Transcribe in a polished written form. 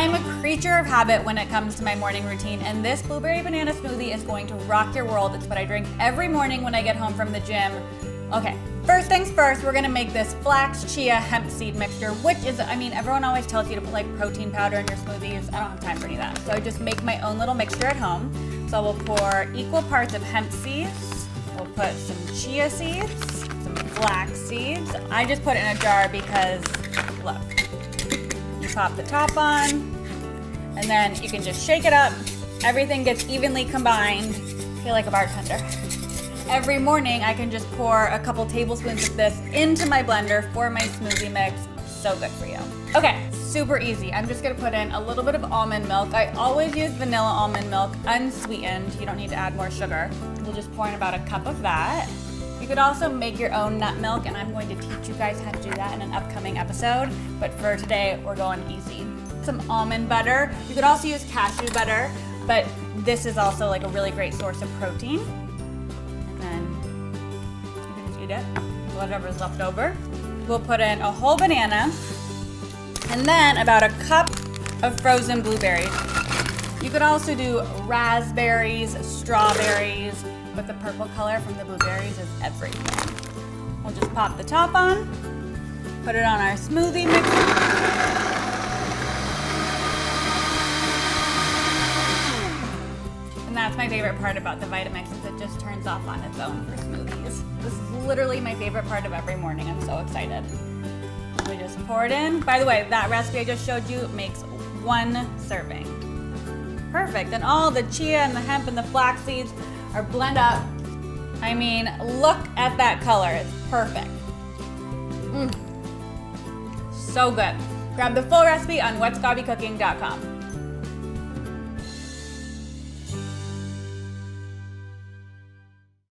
I'm a creature of habit when it comes to my morning routine, and this blueberry banana smoothie is going to rock your world. It's what I drink every morning when I get home from the gym. Okay, first things first, we're gonna make this flax, chia, hemp seed mixture, which is, I mean, everyone always tells you to put like protein powder in your smoothies. I don't have time for any of that. So I just make my own little mixture at home. So we'll pour equal parts of hemp seeds. We'll put some chia seeds, some flax seeds. I just put it in a jar because, look, you pop the top on, and then you can just shake it up. Everything gets evenly combined. I feel like a bartender. Every morning, I can just pour a couple tablespoons of this into my blender for my smoothie mix. So good for you. Okay, super easy. I'm just gonna put in a little bit of almond milk. I always use vanilla almond milk, unsweetened. You don't need to add more sugar. We'll just pour in about a cup of that. You could also make your own nut milk, and I'm going to teach you guys how to do that in an upcoming episode. But for today, we're going easy. Some almond butter. You could also use cashew butter, but this is also like a really great source of protein. You can just eat it, whatever's left over. We'll put in a whole banana, and then about a cup of frozen blueberries. You could also do raspberries, strawberries, but the purple color from the blueberries is everything. We'll just pop the top on, put it on our smoothie mixer. And that's my favorite part about the Vitamix, is it just turns off on its own for smoothies. This is literally my favorite part of every morning. I'm so excited. We just pour it in. By the way, that recipe I just showed you makes 1 serving. Perfect. And all the chia and the hemp and the flax seeds are blend up. I mean, look at that color. It's perfect. So good. Grab the full recipe on whatsgobbycooking.com.